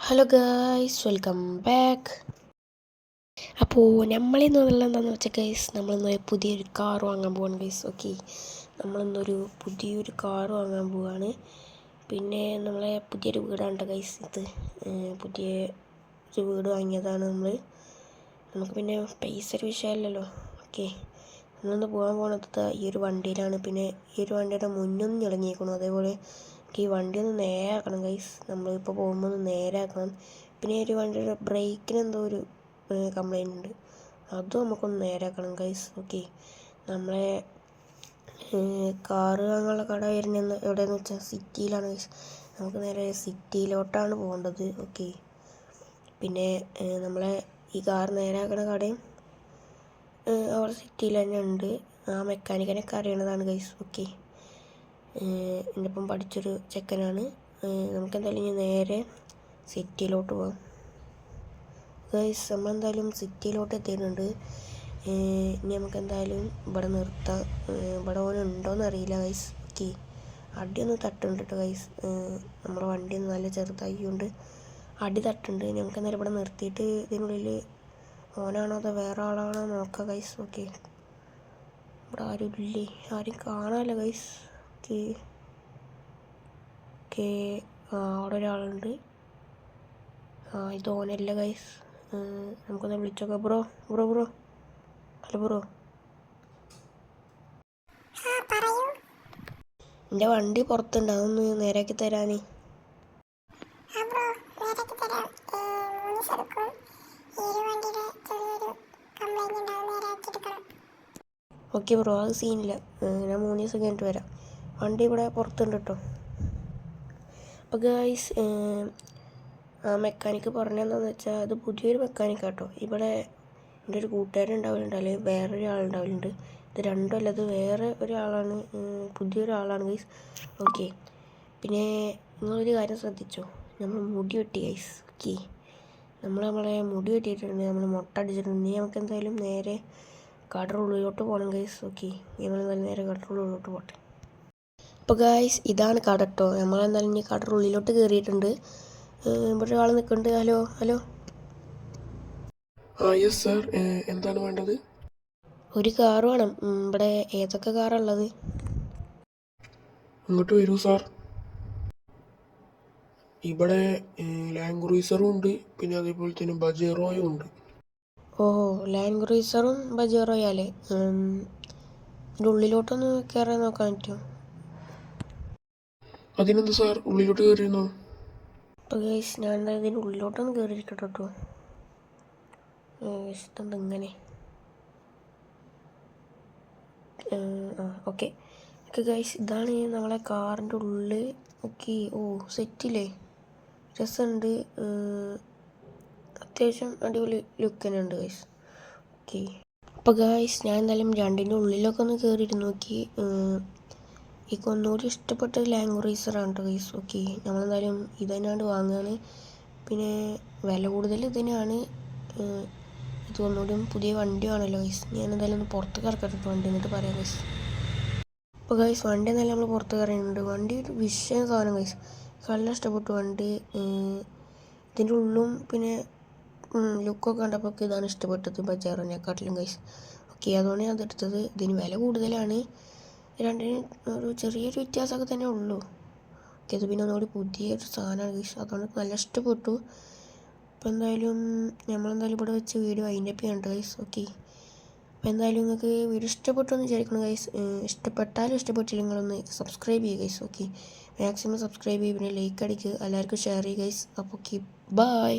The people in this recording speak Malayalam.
Hello guys, welcome back. അപ്പോൾ നമ്മളിന്ന് എന്താണെന്ന് വെച്ചാൽ ഗൈസ്, നമ്മളിന്ന് പുതിയൊരു കാർ വാങ്ങാൻ പോവാണ് ഗൈസ്. ഓക്കെ, നമ്മളിന്നൊരു പുതിയൊരു കാർ വാങ്ങാൻ പോവാണ്. പിന്നെ നമ്മളെ പുതിയൊരു വീടാണ് ഗൈസ് ഇത്. പുതിയ ഒരു വീട് വാങ്ങിയതാണ് നമുക്ക് പിന്നെ പൈസ ഒരു വിഷയമല്ലല്ലോ. ഓക്കെ, നമ്മളിന്ന് പോകാൻ പോകുന്നത് ഈ ഒരു വണ്ടിയിലാണ്. പിന്നെ ഈ ഒരു വണ്ടിയുടെ മുന്നൊന്നും ഇളങ്ങിയിരിക്കണം. അതേപോലെ ഈ വണ്ടി ഒന്ന് നേരാക്കണം ഗൈസ്. നമ്മളിപ്പോൾ പോകുമ്പോൾ ഒന്ന് നേരാക്കണം. പിന്നെ ഈ ഒരു വണ്ടിയുടെ ബ്രേക്കിന് എന്തോ ഒരു കംപ്ലൈൻ്റ് ഉണ്ട്, അതും നമുക്കൊന്ന് നേരാക്കണം ഗൈസ്. ഓക്കെ, നമ്മളെ കാറ് വാങ്ങാനുള്ള കട വരുന്നത് എവിടെയെന്ന് വെച്ചാൽ സിറ്റിയിലാണ് ഗൈസ്. നമുക്ക് നേരെ സിറ്റിയിലോട്ടാണ് പോകേണ്ടത്. ഓക്കെ, പിന്നെ നമ്മളെ ഈ കാർ നേരാക്കണ കടയും അവിടെ സിറ്റിയിൽ തന്നെ ഉണ്ട്. ആ മെക്കാനിക്കിനൊക്കെ അറിയണതാണ് ഗൈസ്. ഓക്കെ, എൻ്റെ ഒപ്പം പഠിച്ചൊരു ചെക്കനാണ്. നമുക്കെന്തായാലും ഇനി നേരെ സിറ്റിയിലോട്ട് പോകാം ഗൈസ്. നമ്മളെന്തായാലും സിറ്റിയിലോട്ട് എത്തിയിട്ടുണ്ട്. ഇനി നമുക്കെന്തായാലും ഇവിടെ നിർത്താം. ഇവിടെ ഓനുണ്ടോയെന്ന് അറിയില്ല ഗൈസ്. ഓക്കെ, അടിയൊന്ന് തട്ടുന്നുണ്ട് കേട്ടോ ഗൈസ്. നമ്മുടെ വണ്ടി നല്ല ചെറുതായിക്കൊണ്ട് അടി തട്ടുണ്ട്. നമുക്കെന്തായാലും ഇവിടെ നിർത്തിയിട്ട് ഇതിനുള്ളിൽ ഓനാണോ അതോ വേറെ ആളാണോ നോക്കാം ഗൈസ്. ഓക്കെ, ഇവിടെ ആരും ഇല്ലേ, ആരും കാണാമല്ലോ ഗൈസ്. ഓക്കെ ഓക്കെ, അവിടെ ഒരാളുണ്ട്. ഇത് ഓനല്ല ഗൈസ്. നമുക്കൊന്ന് വിളിച്ചോക്കാം. Bro bro bro hello bro, എൻ്റെ വണ്ടി പുറത്തുണ്ട്, അതൊന്ന് നേരാക്കി തരാൻ. ഓക്കെ ബ്രോ, അത് സീനില്ല. ഞാൻ 3 ദിവസം കഴിഞ്ഞിട്ട് വരാം. വണ്ടി ഇവിടെ പുറത്തുണ്ട് കേട്ടോ. അപ്പോൾ ഗൈസ്, മെക്കാനിക്ക് പറഞ്ഞതെന്താണെന്ന് വെച്ചാൽ അത് പുതിയൊരു മെക്കാനിക്കാട്ടോ. ഇവിടെ എൻ്റെ ഒരു കൂട്ടുകാരൻ ഉണ്ടാവലുണ്ട്, അല്ലെങ്കിൽ വേറൊരു ആളുണ്ടാവലുണ്ട്. ഇത് രണ്ടുമല്ല, ഇത് വേറെ ഒരാളാണ്, പുതിയൊരാളാണ് ഗൈസ്. ഓക്കെ, പിന്നെ നിങ്ങളൊരു കാര്യം ശ്രദ്ധിച്ചോ, നമ്മൾ മുടി വെട്ടി ഗൈസ്. ഓക്കെ, നമ്മളെ മുടി വെട്ടിയിട്ടുണ്ട്, നമ്മൾ മുട്ട അടിച്ചിട്ടുണ്ട്. ഇനി നമുക്ക് എന്തായാലും നേരെ കടയുടെ ഉള്ളിലോട്ട് പോകണം ഗൈസ്. ഓക്കെ, ഞങ്ങൾ നേരെ കടയുടെ ഉള്ളിലോട്ട് പോട്ടെ. അപ്പോൾ ഗൈസ്, ഇതാണ് കട കേട്ടോ. നമ്മളെന്തായാലും ഇനി കടയുടെ ഉള്ളിലോട്ട് കയറിയിട്ടുണ്ട്. ഇവിടെ ഒരാൾ നിൽക്കുന്നുണ്ട്. Hello hello. യെസ് സാർ, എന്താണ് വേണ്ടത്? ഒരു കാർ വേണം. ഇവിടെ ഏതൊക്കെ കാറുള്ളത്? അങ്ങോട്ട് വരൂ സാർ. ഇവിടെ ലാൻഡ് ക്രൂയിസറും ഉണ്ട്, പിന്നെ അതേപോലെ തന്നെ ബജേറോയും ഉണ്ട്. ഓ, ലാൻഡ് ക്രൂയിസറും ബജേറോയാലേ. ഇതിൻ്റെ ഉള്ളിലോട്ടൊന്ന് കയറാൻ നോക്കാൻ പറ്റുമോ? അതിനെന്ത് സാർ, ഉള്ളിലോട്ട് കയറിയിരുന്നോ? അപ്പോൾ ഗൈസ്, ഞാൻ എന്തായാലും ഇതിൻ്റെ ഉള്ളിലോട്ടൊന്ന് കയറിയിരിക്കട്ടെ കേട്ടോ. ഇഷ്ടം ഇങ്ങനെ. ഓക്കെ ഓക്കെ ഗൈസ്, ഇതാണ് നമ്മളെ കാറിൻ്റെ ഉള്ളിൽ. ഓക്കെ, ഓ സെറ്റില്ലേ, രസമുണ്ട്. അത്യാവശ്യം അടിപൊളി ലുക്ക് തന്നെ ഉണ്ട് ഗൈസ്. ഓക്കെ, അപ്പോൾ ഗൈസ്, ഞാൻ എന്തായാലും രണ്ടിൻ്റെ ഉള്ളിലൊക്കെ ഒന്ന് കയറിയിട്ട് നോക്കി. എനിക്ക് ഒന്നുകൂടി ഇഷ്ടപ്പെട്ട ലാൻഡ് ക്രൂയിസറാണ് കേട്ടോ ഗൈസ്. ഓക്കെ, നമ്മളെന്തായാലും ഇത് തന്നെയാണ് വാങ്ങുകയാണ്. പിന്നെ വില കൂടുതൽ ഇത് തന്നെയാണ്. ഇത് ഒന്നുകൂടി പുതിയ വണ്ടിയാണല്ലോ ഗൈസ്. ഞാൻ എന്തായാലും ഒന്ന് പുറത്ത് കറക്കട്ടെ വണ്ടി, എന്നിട്ട് പറയാം ഗൈസ്. അപ്പോൾ ഗൈസ്, വണ്ടി എന്തായാലും നമ്മൾ പുറത്ത് കറയുന്നുണ്ട്. വണ്ടി ഒരു വിഷയം സാധനം ഗൈസ്, നല്ല ഇഷ്ടപ്പെട്ടു വണ്ടി. ഇതിൻ്റെ ഉള്ളും പിന്നെ ലുക്കൊക്കെ കണ്ടപ്പോൾ ഇതാണ് ഇഷ്ടപ്പെട്ടത്, ബജാറിനെക്കാട്ടിലും ഗൈസ്. ഓക്കെ, അതുകൊണ്ട് ഞാൻ അതെടുത്തത്. ഇതിന് വില കൂടുതലാണ്, രണ്ടിന് ഒരു ചെറിയൊരു വ്യത്യാസമൊക്കെ തന്നെ ഉള്ളൂ. ഓക്കെ, ഇത് പിന്നെ ഒന്നുകൂടി പുതിയൊരു സാധനമാണ് ഗൈസ്, അതുകൊണ്ട് നല്ല ഇഷ്ടപ്പെട്ടു. അപ്പോൾ എന്തായാലും നമ്മളെന്തായാലും ഇവിടെ വെച്ച് വീഡിയോ വൈൻഡപ്പ് ചെയ്യണം ഗൈസ്. ഓക്കെ, അപ്പോൾ എന്തായാലും നിങ്ങൾക്ക് വീഡിയോ ഇഷ്ടപ്പെട്ടു എന്ന് വിചാരിക്കണം ഗൈസ്. ഇഷ്ടപ്പെട്ടാലും ഇഷ്ടപ്പെട്ടില്ല നിങ്ങളൊന്ന് സബ്സ്ക്രൈബ് ചെയ്യുക ഗൈസ്. ഓക്കെ, മാക്സിമം സബ്സ്ക്രൈബ് ചെയ്യുക, പിന്നെ ലൈക്ക് അടിക്കുക, എല്ലാവർക്കും ഷെയർ ചെയ്യുക ഗൈസ്. അപ്പോൾ ഓക്കെ, ബൈ.